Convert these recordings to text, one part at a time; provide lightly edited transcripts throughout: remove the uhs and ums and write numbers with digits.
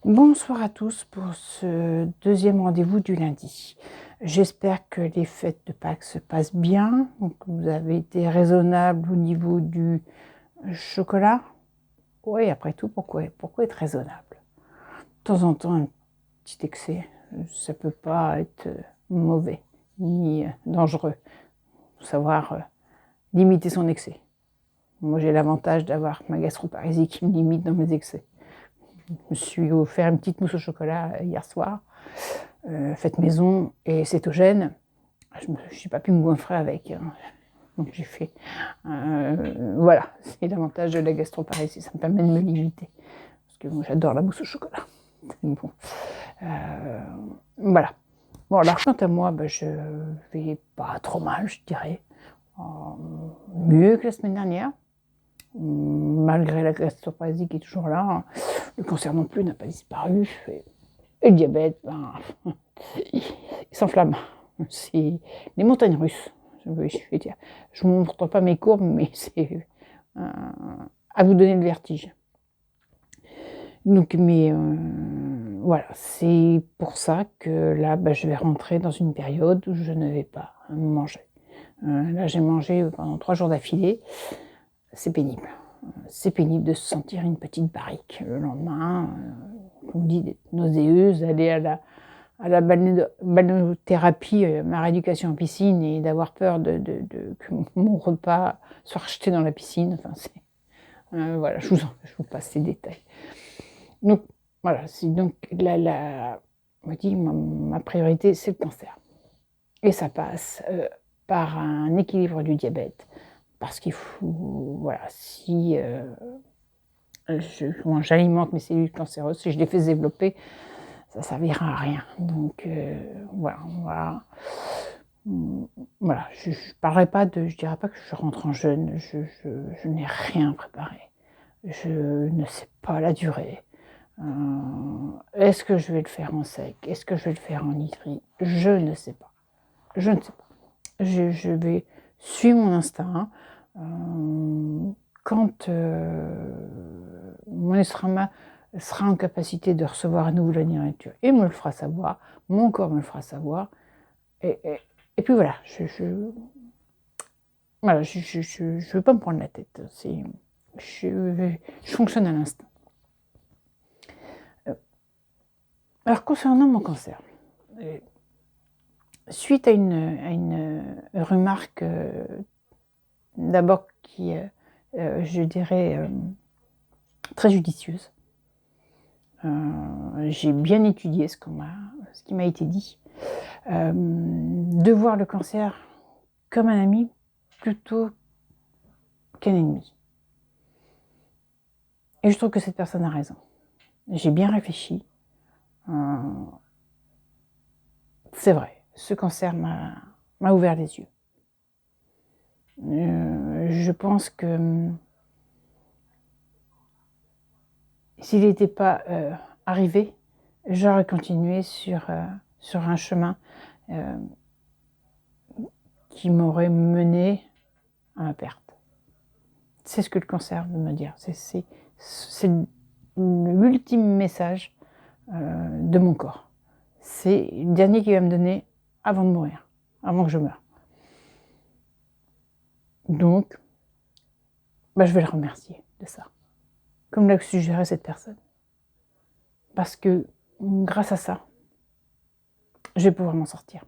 Bonsoir à tous pour ce deuxième rendez-vous du lundi. J'espère que les fêtes de Pâques se passent bien. Donc, vous avez été raisonnable au niveau du chocolat. Oui, après tout, pourquoi être raisonnable? De temps en temps, un petit excès, ça ne peut pas être mauvais ni dangereux. Il faut savoir limiter son excès. Moi, j'ai l'avantage d'avoir ma gastroparésie qui me limite dans mes excès. Je me suis offert une petite mousse au chocolat hier soir, faite maison et cétogène. Je n'ai pas pu me goinfrer avec. Hein. Donc j'ai fait. Voilà, c'est l'avantage de la gastroparésie, ça me permet de me limiter. Parce que moi j'adore la mousse au chocolat. Bon. Voilà. Bon, alors quant à moi, je vais pas trop mal, je dirais. Mieux que la semaine dernière. Malgré la gastroparésie qui est toujours là, le cancer non plus n'a pas disparu. Et le diabète, il s'enflamme. C'est les montagnes russes. Je ne vous montre pas mes courbes, mais c'est à vous donner le vertige. Donc, voilà, c'est pour ça que là, je vais rentrer dans une période où je ne vais pas manger. Là, j'ai mangé pendant 3 jours d'affilée. C'est pénible. C'est pénible de se sentir une petite barrique le lendemain. On me dit d'être nauséeuse, aller à la balnéothérapie, ma rééducation en piscine, et d'avoir peur que mon repas soit rejeté dans la piscine. Enfin, voilà, je vous passe ces détails. Donc, voilà, c'est donc ma priorité, c'est le cancer. Et ça passe par un équilibre du diabète. Parce qu'il faut, voilà, si j'alimente mes cellules cancéreuses, si je les fais se développer, ça ne servira à rien. Donc voilà, je dirais pas que je rentre en jeûne, je n'ai rien préparé. Je ne sais pas la durée. Est-ce que je vais le faire en sec? Est-ce que je vais le faire en nitri? Je ne sais pas. Je ne sais pas. Je vais suivre mon instinct. Quand mon estomac sera en capacité de recevoir à nouveau la nourriture et me le fera savoir, mon corps me le fera savoir, et puis voilà, je veux pas me prendre la tête, je fonctionne à l'instinct. Alors concernant mon cancer, suite à une remarque d'abord qui je dirais très judicieuse. J'ai bien étudié ce qui m'a été dit. De voir le cancer comme un ami plutôt qu'un ennemi. Et je trouve que cette personne a raison. J'ai bien réfléchi. C'est vrai, ce cancer m'a ouvert les yeux. Je pense que s'il n'était pas arrivé, j'aurais continué sur un chemin qui m'aurait mené à ma perte. C'est ce que le cancer veut me dire. C'est l'ultime message de mon corps. C'est le dernier qu'il va me donner avant de mourir, avant que je meure. Donc, je vais le remercier de ça, comme l'a suggéré cette personne. Parce que grâce à ça, je vais pouvoir m'en sortir.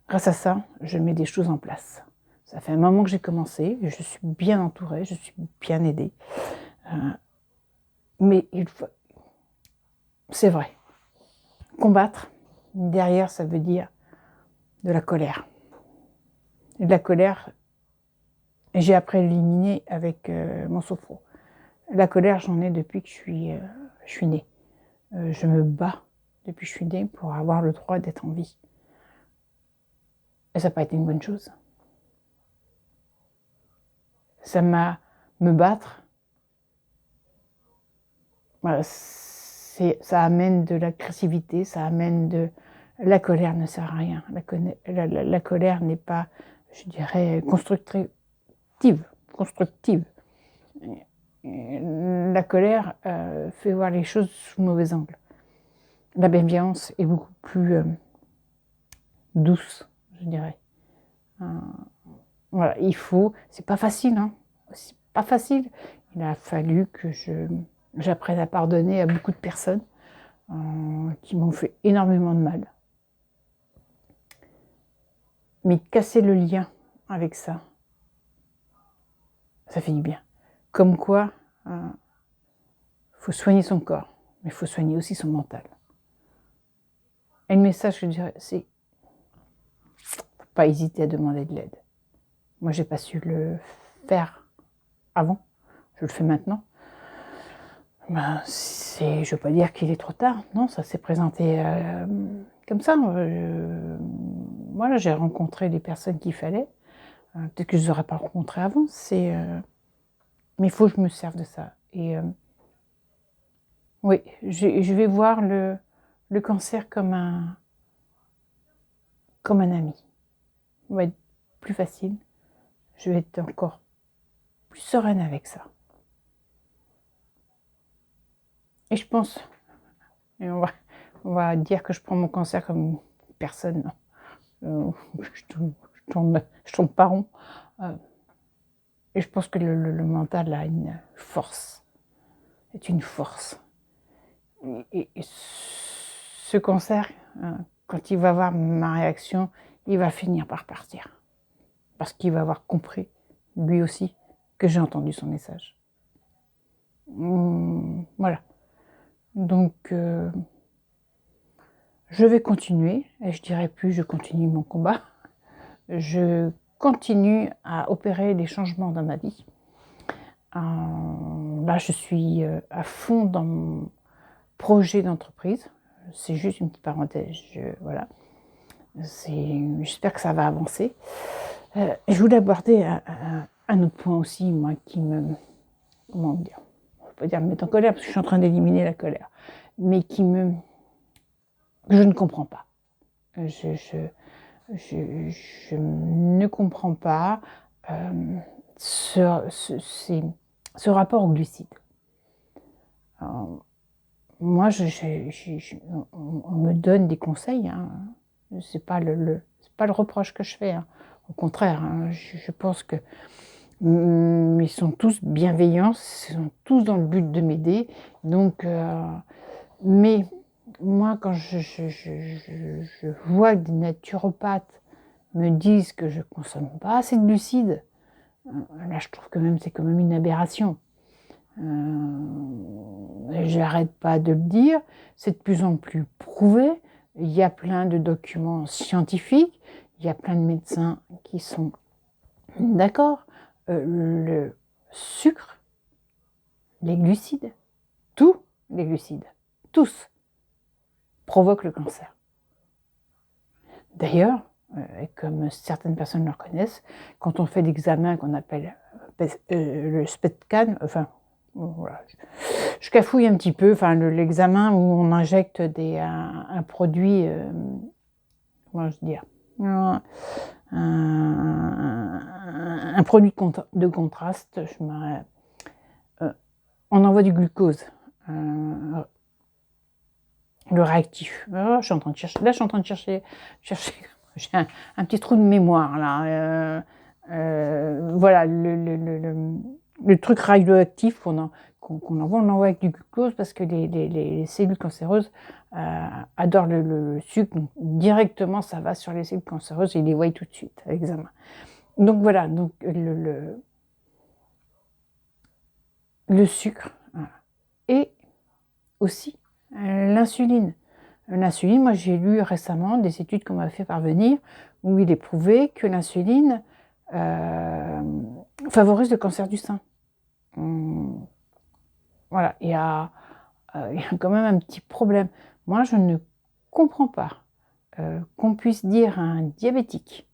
Grâce à ça, je mets des choses en place. Ça fait un moment que j'ai commencé, je suis bien entourée, je suis bien aidée. Mais c'est vrai, combattre, derrière, ça veut dire de la colère. Et de la colère, j'ai appris à l'éliminer avec mon sophro. La colère, j'en ai depuis que je suis née. Je me bats depuis que je suis née pour avoir le droit d'être en vie. Et ça n'a pas été une bonne chose. Me battre, ça amène de l'agressivité, ça amène de... La colère ne sert à rien. La colère n'est pas, je dirais, constructive. la colère fait voir les choses sous le mauvais angle. La bienveillance est beaucoup plus douce, je dirais. Voilà, c'est pas facile, hein. C'est pas facile. Il a fallu que j'apprenne à pardonner à beaucoup de personnes qui m'ont fait énormément de mal. Mais casser le lien avec ça fait du bien. Comme quoi, faut soigner son corps, mais il faut soigner aussi son mental. Et le message que je dirais, c'est faut pas hésiter à demander de l'aide. Moi, j'ai pas su le faire avant, je le fais maintenant. Ben, je veux pas dire qu'il est trop tard, non, ça s'est présenté comme ça. Voilà, j'ai rencontré les personnes qu'il fallait. Peut-être que je les aurais pas rencontrées avant, mais il faut que je me serve de ça. Et oui, je vais voir le cancer comme un ami. Ça va être plus facile. Je vais être encore plus sereine avec ça. Et je pense, et on va dire que je prends mon cancer comme une personne. Je tombe pas rond. Et je pense que le mental a une force. C'est une force. Et ce cancer, quand il va voir ma réaction, il va finir par partir. Parce qu'il va avoir compris, lui aussi, que j'ai entendu son message. Voilà. Donc, je vais continuer, et je dirais plus je continue mon combat. Je continue à opérer des changements dans ma vie. Là, je suis à fond dans mon projet d'entreprise. C'est juste une petite parenthèse, voilà. J'espère que ça va avancer. Je voulais aborder un autre point aussi, moi, qui me... Comment dire? Je ne peux pas dire me mettre en colère, parce que je suis en train d'éliminer la colère. Mais que je ne comprends pas. Je ne comprends pas ce rapport au glucide. Alors, moi, on me donne des conseils, hein. C'est pas le reproche que je fais, hein. Au contraire, hein, je pense que ils sont tous bienveillants, ils sont tous dans le but de m'aider. Donc, mais moi, quand je vois que des naturopathes me disent que je consomme pas assez de glucides, là, je trouve que même c'est quand même une aberration. J'arrête pas de le dire, c'est de plus en plus prouvé. Il y a plein de documents scientifiques, il y a plein de médecins qui sont d'accord. Le sucre, les glucides, tous les glucides, tous, provoquent le cancer. D'ailleurs, comme certaines personnes le reconnaissent, quand on fait l'examen qu'on appelle le SPECT-CAN, enfin, voilà, je cafouille un petit peu, enfin l'examen où on injecte un produit, comment je veux dire, un produit de contraste, on envoie du glucose, le réactif. Oh, je suis en train de chercher. Là, je suis en train de chercher. J'ai un petit trou de mémoire là. Voilà, le truc radioactif qu'on envoie, on l'envoie avec du glucose parce que les cellules cancéreuses adorent le sucre. Donc, directement, ça va sur les cellules cancéreuses et ils les voient tout de suite à l'examen. Donc voilà, donc le sucre, voilà. Et aussi l'insuline. L'insuline, moi j'ai lu récemment des études qu'on m'a fait parvenir où il est prouvé que l'insuline favorise le cancer du sein. Voilà, il y a quand même un petit problème. Moi, je ne comprends pas qu'on puisse dire à un diabétique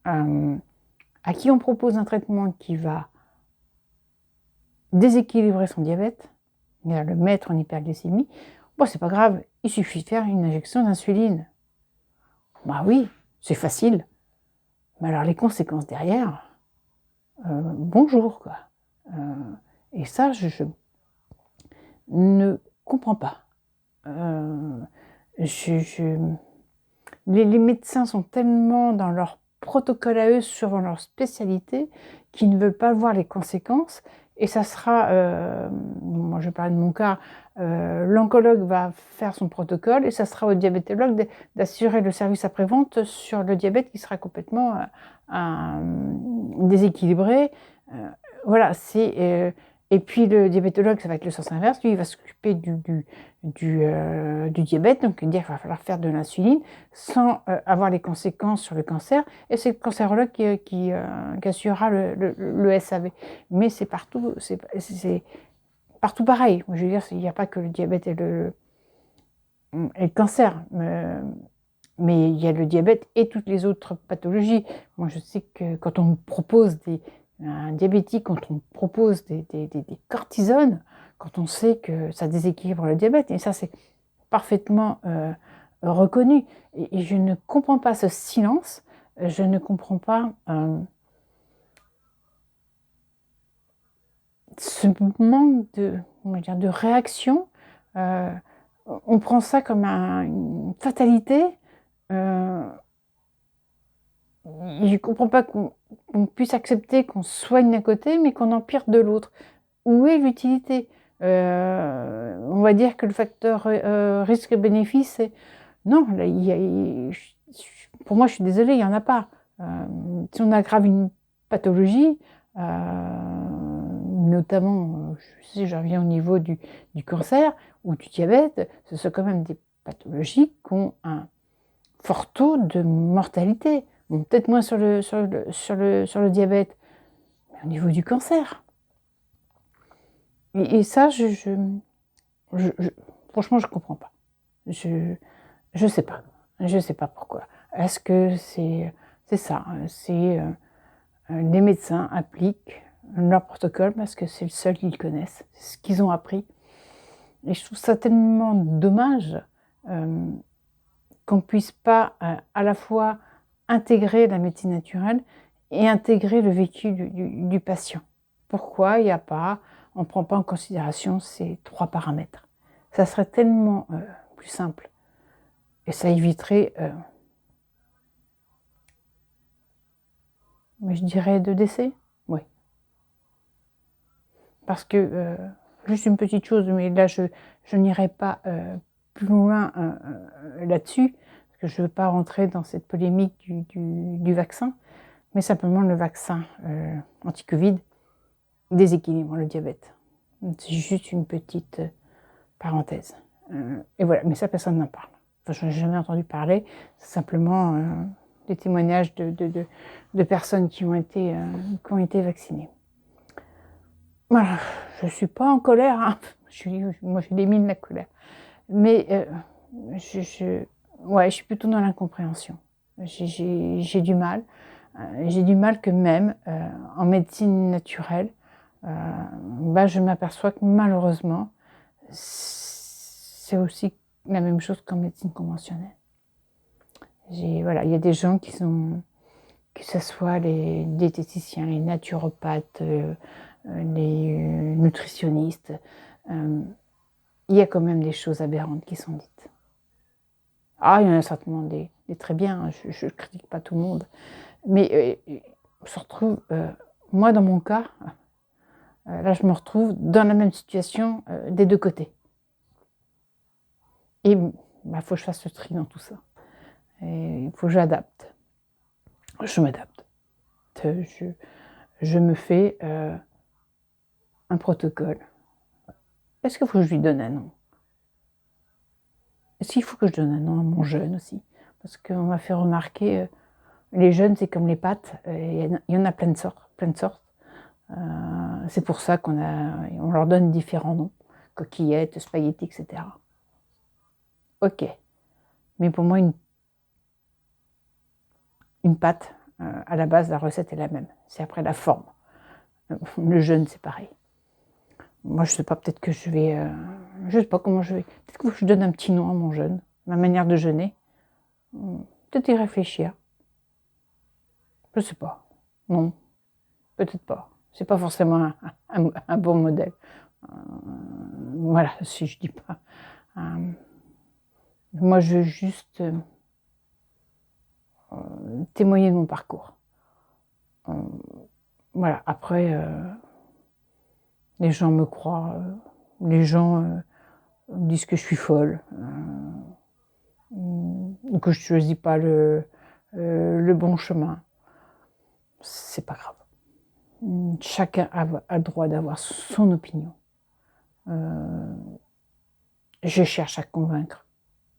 à qui on propose un traitement qui va déséquilibrer son diabète, le mettre en hyperglycémie, bon, c'est pas grave, il suffit de faire une injection d'insuline. Bah oui, c'est facile. Mais alors les conséquences derrière, bonjour quoi. Et ça, je ne comprends pas. Euh, les médecins sont tellement dans leur protocole à eux, sur leur spécialité, qu'ils ne veulent pas voir les conséquences. Et ça sera, moi je parle de mon cas, l'oncologue va faire son protocole et ça sera au diabétologue d'assurer le service après-vente sur le diabète qui sera complètement déséquilibré. Euh, voilà, et puis le diabétologue, ça va être le sens inverse, lui il va s'occuper du diabète, donc dire qu'il va falloir faire de l'insuline sans avoir les conséquences sur le cancer, et c'est le cancérologue qui assurera le SAV. Mais c'est partout, c'est partout pareil. Je veux dire, il n'y a pas que le diabète et le cancer, mais il y a le diabète et toutes les autres pathologies. Moi, je sais que quand on me propose un diabétique, quand on propose des cortisones, quand on sait que ça déséquilibre le diabète, et ça c'est parfaitement reconnu. Et je ne comprends pas ce silence, je ne comprends pas ce manque on va dire, de réaction. Euh, on prend ça comme une fatalité. Euh, je ne comprends pas qu'on puisse accepter qu'on soigne d'un côté, mais qu'on empire de l'autre. Où est l'utilité? On va dire que le facteur risque-bénéfice, c'est... Non, là, pour moi, je suis désolée, il n'y en a pas. Si on aggrave une pathologie, notamment, je reviens au niveau du cancer ou du diabète, ce sont quand même des pathologies qui ont un fort taux de mortalité. Bon, peut-être moins sur le diabète, mais au niveau du cancer. Et ça, franchement, je ne comprends pas. Je sais pas. Je sais pas pourquoi. Est-ce que c'est ça? C'est les médecins appliquent leur protocole parce que c'est le seul qu'ils connaissent, c'est ce qu'ils ont appris. Et je trouve ça tellement dommage qu'on puisse pas à la fois intégrer la médecine naturelle et intégrer le vécu du patient. Pourquoi il n'y a pas, on ne prend pas en considération ces 3 paramètres? Ça serait tellement plus simple. Et ça éviterait, je dirais, 2 décès. Oui. Parce que, juste une petite chose, mais là, je n'irai pas plus loin là-dessus, parce que je ne veux pas rentrer dans cette polémique du vaccin, mais simplement le vaccin anti-Covid déséquilibre le diabète. C'est juste une petite parenthèse. Et voilà, mais ça, personne n'en parle. Enfin, je n'en ai jamais entendu parler. C'est simplement des témoignages de personnes qui ont été vaccinées. Voilà, je ne suis pas en colère. Hein. Moi, je élimine la colère. Mais ouais, je suis plutôt dans l'incompréhension. J'ai du mal. J'ai du mal que même en médecine naturelle, je m'aperçois que malheureusement, c'est aussi la même chose qu'en médecine conventionnelle. Voilà, il y a des gens qui sont, que ce soit les diététiciens, les naturopathes, les nutritionnistes, il y a quand même des choses aberrantes qui sont dites. Ah, il y en a certainement des très bien, hein, je ne critique pas tout le monde. Mais on se retrouve, moi dans mon cas, là je me retrouve dans la même situation des 2 côtés. Et faut que je fasse le tri dans tout ça. Et il faut que j'adapte. Je m'adapte. Je me fais un protocole. Est-ce qu'il faut que je lui donne un nom? Est-ce qu'il faut que je donne un nom à mon jeune aussi? Parce qu'on m'a fait remarquer, les jeunes, c'est comme les pâtes, il y en a plein de sortes. Plein de sortes. C'est pour ça on leur donne différents noms. Coquillettes, spaghettis, etc. Ok. Mais pour moi, une pâte, à la base, la recette est la même. C'est après la forme. Le jeûne, c'est pareil. Moi, je sais pas, peut-être que je vais... je sais pas comment je vais... Peut-être que je donne un petit nom à mon jeûne, ma manière de jeûner. Peut-être y réfléchir. Je sais pas. Non, peut-être pas. c'est pas forcément un bon modèle. Voilà, si je dis pas. Moi, je veux juste témoigner de mon parcours. Voilà, après, les gens me croient, les gens disent que je suis folle, ou que je choisis pas le bon chemin. C'est pas grave. Chacun a le droit d'avoir son opinion. Je cherche à convaincre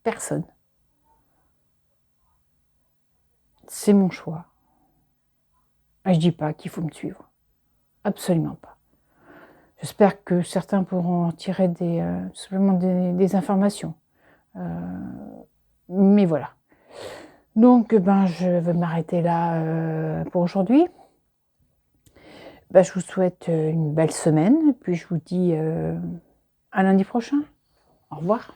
personne. C'est mon choix. Et je dis pas qu'il faut me suivre. Absolument pas. J'espère que certains pourront en tirer simplement des informations. Mais voilà. Donc, je vais m'arrêter là pour aujourd'hui. Je vous souhaite une belle semaine, puis je vous dis à lundi prochain. Au revoir.